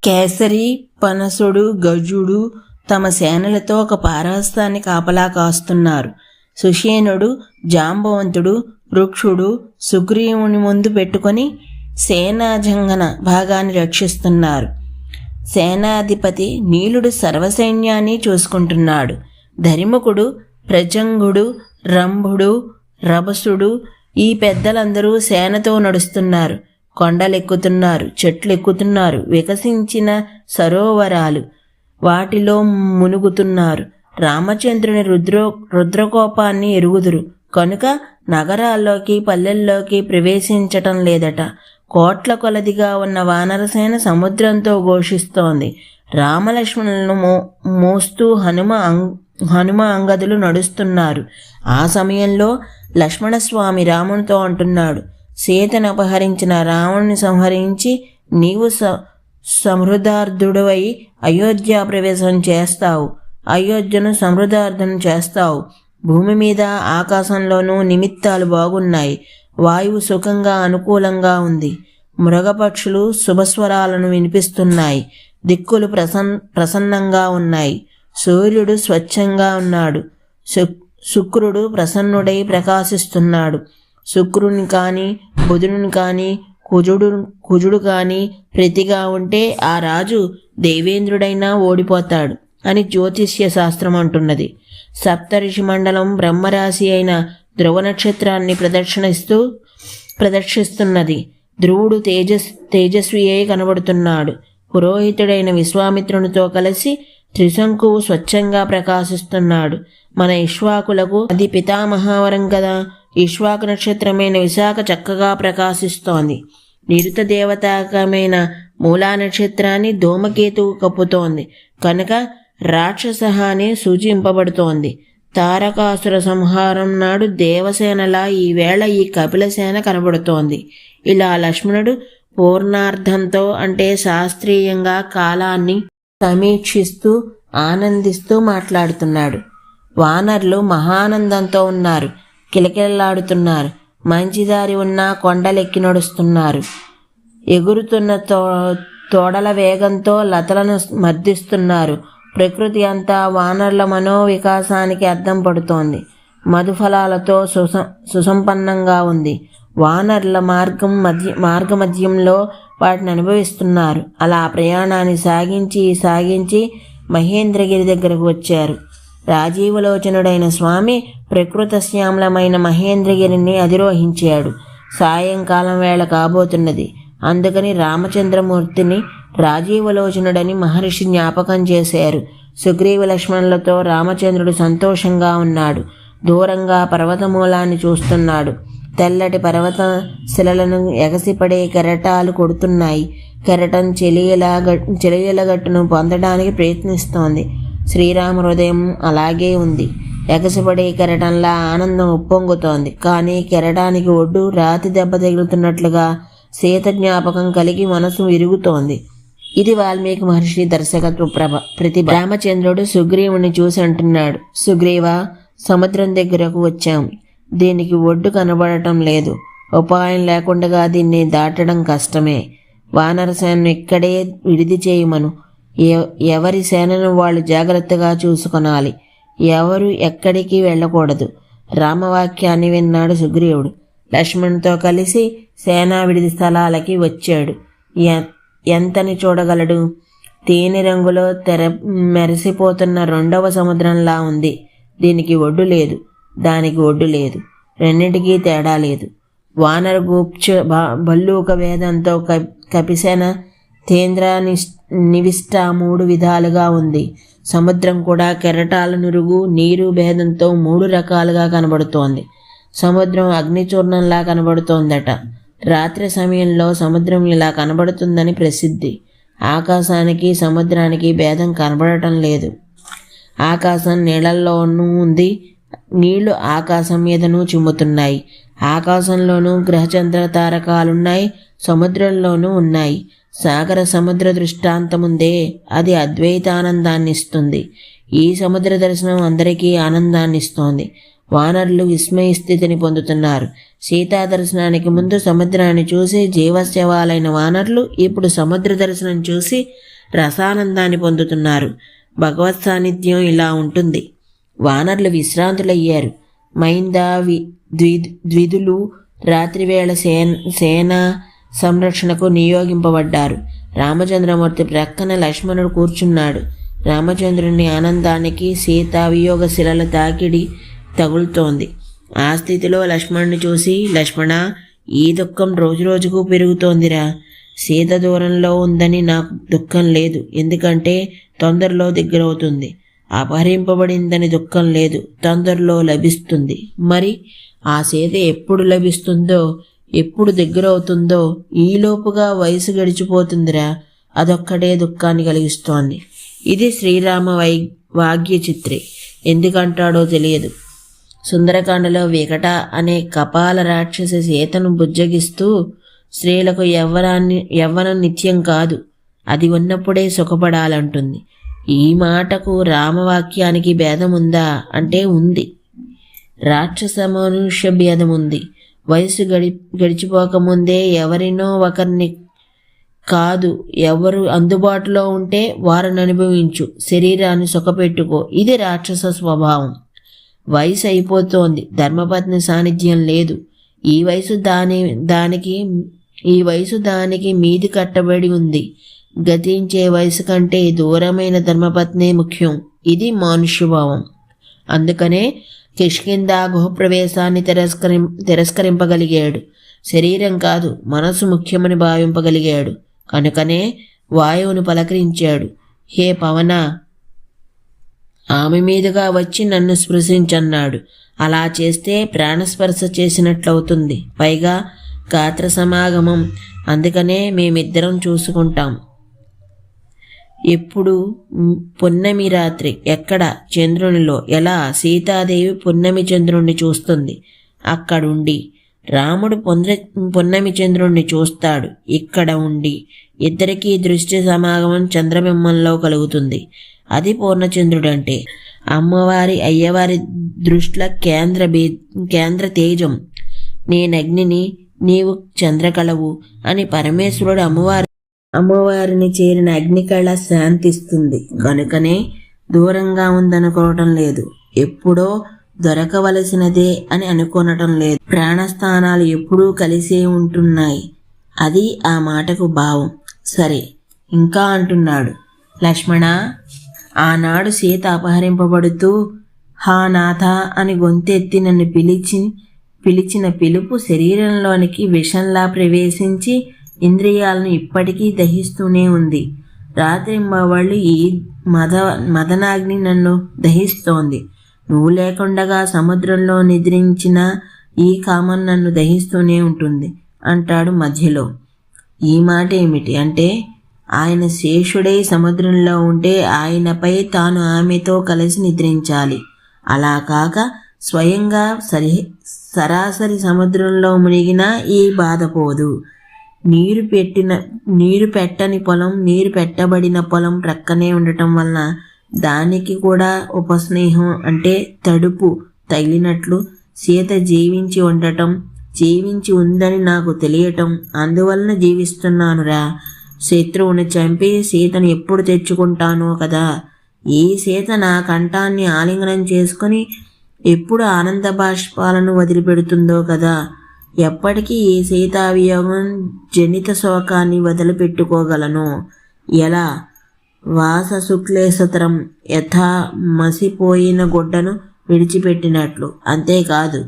కేసరి, పనసుడు, గజుడు తమ సేనలతో ఒక పారహస్తాన్ని కాపలా కాస్తున్నారు. సుషేనుడు, జాంబవంతుడు, వృక్షుడు సుగ్రీవుని ముందు పెట్టుకొని సేనాజంగన భాగాన్ని రక్షిస్తున్నారు. సేనాధిపతి నీలుడు సర్వసైన్యాన్ని చూసుకుంటున్నాడు. ధరిముఖుడు, ప్రజంగుడు, రంభుడు, రభసుడు ఈ పెద్దలందరూ సేనతో నడుస్తున్నారు. కొండలెక్కుతున్నారు, చెట్లెక్కుతున్నారు, వికసించిన సరోవరాలు వాటిలో మునుగుతున్నారు. రామచంద్రుని రుద్రకోపాన్ని ఎరుగుదురు కనుక నగరాల్లోకి పల్లెల్లోకి ప్రవేశించటం లేదట. కోట్ల కొలదిగా ఉన్న వానరసేన సముద్రంతో ఘోషిస్తోంది. రామలక్ష్మణులను మోస్తూ హనుమ అంగదులు నడుస్తున్నారు. ఆ సమయంలో లక్ష్మణస్వామి రామునితో అంటున్నాడు, సీతను అపహరించిన రావణుని సంహరించి నీవు సమృద్ధార్థుడవై అయోధ్య ప్రవేశం చేస్తావు. అయోధ్యను సమృద్ధార్థం చేస్తావు. భూమి మీద ఆకాశంలోనూ నిమిత్తాలు బాగున్నాయి. వాయువు సుఖంగా అనుకూలంగా ఉంది. మృగపక్షులు శుభస్వరాలను వినిపిస్తున్నాయి. దిక్కులు ప్రసన్నంగా ఉన్నాయి. సూర్యుడు స్వచ్ఛంగా ఉన్నాడు. శుక్రుడు ప్రసన్నుడై ప్రకాశిస్తున్నాడు. శుక్రుని కానీ బుధుని కానీ కుజుడు కానీ ప్రతిగా ఉంటే ఆ రాజు దేవేంద్రుడైనా ఓడిపోతాడు అని జ్యోతిష్య శాస్త్రం అంటున్నది. సప్తఋషి మండలం బ్రహ్మరాశి అయిన ధ్రువ నక్షత్రాన్ని ప్రదర్శిస్తున్నది. ధ్రువుడు తేజస్వి అయి కనబడుతున్నాడు. పురోహితుడైన విశ్వామిత్రునితో కలిసి త్రిశంకువు స్వచ్ఛంగా ప్రకాశిస్తున్నాడు. మన ఇక్ష్వాకులకు అది పితామహావరం కదా. ఇక్ష్వాకు నక్షత్రమైన విశాఖ చక్కగా ప్రకాశిస్తోంది. నిరుత దేవతాకమైన మూలా నక్షత్రాన్ని ధూమకేతువు కప్పుతోంది కనుక రాక్షసహాని సూచింపబడుతోంది. తారకాసుర సంహారం నాడు దేవసేనలా ఈవేళ ఈ కపిలసేన కనబడుతోంది. ఇలా లక్ష్మణుడు పూర్ణార్థంతో అంటే శాస్త్రీయంగా కాలాన్ని సమీక్షిస్తూ ఆనందిస్తూ మాట్లాడుతున్నాడు. వానరులు మహానందంతో ఉన్నారు. కిలకిలలాడుతున్నారు. మంచిదారి ఉన్న కొండలెక్కి నడుస్తున్నారు. ఎగురుతున్న తోడల వేగంతో లతలను మర్దిస్తున్నారు. ప్రకృతి అంతా వానరుల మనోవికాసానికి అద్దం పడుతోంది. మధుఫలాలతో సుసంపన్నంగా ఉంది. వానరుల మార్గమధ్యంలో వాటిని అనుభవిస్తున్నారు. అలా ప్రయాణాన్ని సాగించి మహేంద్రగిరి దగ్గరకు వచ్చారు. రాజీవలోచనుడైన స్వామి ప్రకృతశ్యామలమైన మహేంద్రగిరిని అధిరోహించాడు. సాయంకాలం వేళ కాబోతున్నది. అందుకని రామచంద్రమూర్తిని రాజీవలోచనుడని మహర్షి జ్ఞాపకం చేశారు. సుగ్రీవ లక్ష్మణులతో రామచంద్రుడు సంతోషంగా ఉన్నాడు. దూరంగా పర్వతమూలాన్ని చూస్తున్నాడు. తెల్లటి పర్వత శిలలను ఎగసిపడే కెరటాలు కొడుతున్నాయి. కెరటం చెలియలగట్టును పొందడానికి ప్రయత్నిస్తోంది. శ్రీరామ హృదయం అలాగే ఉంది. ఎగసిపడే కెరటంలా ఆనందం ఉప్పొంగుతోంది. కానీ కెరటానికి ఒడ్డు రాతి దెబ్బ తగులుతున్నట్లుగా సీత జ్ఞాపకం కలిగి మనసు విరుగుతోంది. ఇది వాల్మీకి మహర్షి దర్శకత్వ ప్రతిభ. రామచంద్రుడు సుగ్రీవుని చూసి అంటున్నాడు, సుగ్రీవా, సముద్రం దగ్గరకు వచ్చాం. దీనికి ఒడ్డు కనబడటం లేదు. ఉపాయం లేకుండా దీన్ని దాటడం కష్టమే. వానరసేనను ఇక్కడే విడిది చేయమను. ఎవరి సేనను వాళ్ళు జాగ్రత్తగా చూసుకొనాలి. ఎవరు ఎక్కడికి వెళ్ళకూడదు. రామవాక్యాన్ని విన్నాడు సుగ్రీవుడు. లక్ష్మణుతో కలిసి సేనా విడిది స్థలాలకి వచ్చాడు. ఎంతని చూడగలడు? తేనె రంగులో మెరిసిపోతున్న రెండవ సముద్రంలా ఉంది. దీనికి ఒడ్డు లేదు, దానికి ఒడ్డు లేదు. రెండింటికీ తేడా లేదు. వానర గూప్చ భల్లూక వేదంతో కపిసేన తేంద్ర నివిష్ట 3 విధాలుగా ఉంది. సముద్రం కూడా కెరటాల నురుగు నీరు భేదంతో 3 రకాలుగా కనబడుతోంది. సముద్రం అగ్నిచూర్ణంలా కనబడుతోందట. రాత్రి సమయంలో సముద్రం ఇలా కనబడుతుందని ప్రసిద్ధి. ఆకాశానికి సముద్రానికి భేదం కనబడటం లేదు. ఆకాశం నీళ్ళల్లోనూ ఉంది, నీళ్లు ఆకాశం మీదనూ చిమ్ముతున్నాయి. ఆకాశంలోనూ గ్రహచంద్ర తారకాలున్నాయి, సముద్రంలోనూ ఉన్నాయి. సాగర సముద్ర దృష్టాంతముందే, అది అద్వైతానందాన్నిస్తుంది. ఈ సముద్ర దర్శనం అందరికీ ఆనందాన్నిస్తోంది. వానరులు విస్మయ స్థితిని పొందుతున్నారు. సీతా దర్శనానికి ముందు సముద్రాన్ని చూసి జీవశవాలైన వానరులు ఇప్పుడు సముద్ర దర్శనం చూసి రసానందాన్ని పొందుతున్నారు. భగవత్ సాన్నిధ్యం ఇలా ఉంటుంది. వానరులు విశ్రాంతులయ్యారు. మైంద ద్విధులు రాత్రివేళ సేనా సంరక్షణకు నియోగింపబడ్డారు. రామచంద్రమూర్తి ప్రక్కన లక్ష్మణుడు కూర్చున్నాడు. రామచంద్రుని ఆనందానికి సీతా వియోగ శిలల తాకిడి తగులుతోంది. ఆ స్థితిలో లక్ష్మణుని చూసి, లక్ష్మణ, ఈ దుఃఖం రోజురోజుకు పెరుగుతోందిరా. సీత దూరంలో ఉందని నాకు దుఃఖం లేదు, ఎందుకంటే తొందరలో దగ్గరవుతుంది. అపహరింపబడిందని దుఃఖం లేదు, తొందరలో లభిస్తుంది. మరి ఆ సీత ఎప్పుడు లభిస్తుందో, ఎప్పుడు దగ్గరవుతుందో, ఈలోపుగా వయసు గడిచిపోతుందిరా. అదొక్కటే దుఃఖాన్ని కలిగిస్తోంది. ఇది శ్రీరామ వాగ్య చిత్రే. ఎందుకంటాడో తెలియదు. సుందరకాండలో వికట అనే కపాల రాక్షస సీతను బుజ్జగిస్తూ, స్త్రీలకు యవ్వనం నిత్యం కాదు, అది ఉన్నప్పుడే సుఖపడాలంటుంది. ఈ మాటకు రామవాక్యానికి భేదముందా అంటే ఉంది. రాక్షస మనుష్య భేదం ఉంది. వయసు గడిచిపోకముందే ఎవరినో ఒకరిని కాదు, ఎవరు అందుబాటులో ఉంటే వారిని అనుభవించు, శరీరాన్ని సుఖపెట్టుకో. ఇది రాక్షస స్వభావం. వయసు అయిపోతోంది, ధర్మపత్ని సాన్నిధ్యం లేదు. ఈ వయసు దానికి మీది కట్టబడి ఉంది. గతించే వయసు కంటే దూరమైన ధర్మపత్నే ముఖ్యం. ఇది మానుష్యభావం. అందుకనే కిష్కింద గృహప్రవేశాన్ని తిరస్కరింపగలిగాడు. శరీరం కాదు, మనసు ముఖ్యమని భావింపగలిగాడు. కనుకనే వాయువును పలకరించాడు. హే పవన, ఆమె మీదుగా వచ్చి నన్ను స్పృశించన్నాడు. అలా చేస్తే ప్రాణస్పర్శ చేసినట్లవుతుంది. పైగా గాత్ర సమాగమం. అందుకనే మేమిద్దరం చూసుకుంటాం. ఎప్పుడు? పున్నమి రాత్రి. ఎక్కడ? చంద్రునిలో. ఎలా? సీతాదేవి పున్నమి చంద్రుణ్ణి చూస్తుంది అక్కడుండి. రాముడు పున్నమి చంద్రుణ్ణి చూస్తాడు ఇక్కడ ఉండి. ఇద్దరికీ దృష్టి సమాగమం చంద్రబింబంలో కలుగుతుంది. అది పూర్ణచంద్రుడంటే. అయ్యవారి దృష్టిల కేంద్ర తేజం. నేనగ్నిని, నీవు చంద్రకళవు అని పరమేశ్వరుడు అమ్మవారిని చేరిన అగ్నికళ శాంతిస్తుంది. కనుకనే దూరంగా ఉందనుకోవటం లేదు, ఎప్పుడో దొరకవలసినదే అని అనుకోనటం లేదు. ప్రాణస్థానాలు ఎప్పుడూ కలిసే ఉంటున్నాయి. అది ఆ మాటకు భావం. సరే, ఇంకా అంటున్నాడు. లక్ష్మణ, ఆనాడు సీత అపహరింపబడుతూ హా నాథ అని గొంతెత్తి నన్ను పిలిచిన పిలుపు శరీరంలోనికి విషంలా ప్రవేశించి ఇంద్రియాలను ఇప్పటికీ దహిస్తూనే ఉంది. రాత్రింబవళ్ళు ఈ మదనాగ్ని నన్ను దహిస్తోంది. నువ్వు లేకుండగా సముద్రంలో నిద్రించిన ఈ కామం నన్ను దహిస్తూనే ఉంటుంది అంటాడు మధ్యలో. ఈ మాట ఏమిటి అంటే, ఆయన శేషుడై సముద్రంలో ఉంటే ఆయనపై తాను ఆమెతో కలిసి నిద్రించాలి. అలా కాక స్వయంగా సరాసరి సముద్రంలో మునిగినా ఈ బాధ పోదు. నీరు పెట్టని పొలం, నీరు పెట్టబడిన పొలం ప్రక్కనే ఉండటం వలన దానికి కూడా ఉపస్నేహం అంటే తడుపు తగిలినట్లు సీత జీవించి ఉండటం, జీవించి ఉందని నాకు తెలియటం, అందువలన జీవిస్తున్నానురా. శత్రువుని చంపి సీతను ఎప్పుడు తెచ్చుకుంటానో కదా. ఈ సీత నా కంఠాన్ని ఆలింగనం చేసుకుని ఎప్పుడు ఆనంద బాష్పాలను వదిలిపెడుతుందో కదా. ఎప్పటికీ ఈ సీతావియోగం జనిత శోకాన్ని వదిలిపెట్టుకోగలను? ఎలా? వాస శుక్లేశతరం యథా మసిపోయిన గుడ్డను విడిచిపెట్టినట్లు. అంతేకాదు,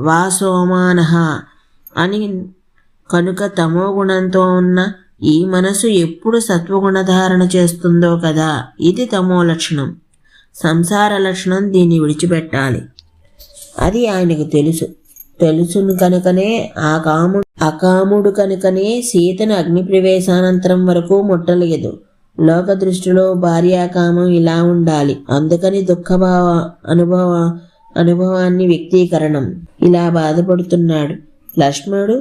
వాసోమానహ అని. కనుక తమో గుణంతో ఉన్న ఈ మనసు ఎప్పుడు సత్వగుణధారణ చేస్తుందో కదా. ఇది తమో లక్షణం, సంసార లక్షణం. దీన్ని విడిచిపెట్టాలి. అది ఆయనకు తెలుసును కనుకనే అకాముడు కనుకనే సీతను అగ్ని ప్రవేశానంతరం వరకు ముట్టలేదు. లోక దృష్టిలో భార్యాకామం ఇలా ఉండాలి. అందుకని దుఃఖభావ అనుభవాన్ని వ్యక్తీకరణం. ఇలా బాధపడుతున్నాడు. లక్ష్మణుడు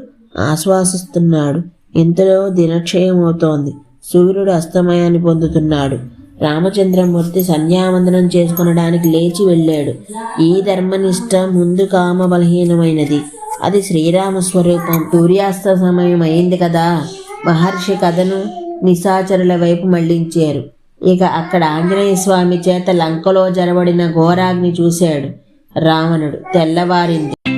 ఆశ్వాసిస్తున్నాడు. ఇంతలో దినక్షయం అవుతోంది. సూర్యుడు అస్తమయాన్ని పొందుతున్నాడు. రామచంద్రమూర్తి సంధ్యావందనం చేసుకొనడానికి లేచి వెళ్ళాడు. ఈ ధర్మనిష్ట ముందు కామ బలహీనమైనది. అది శ్రీరామ స్వరూపం. సూర్యాస్త సమయం అయింది కదా. మహర్షి కథను నిశాచరుల వైపు మళ్లించారు. ఇక అక్కడ ఆంజనేయ స్వామి చేత లంకలో జరబడిన ఘోరాగ్ని చూశాడు రావణుడు. తెల్లవారింది.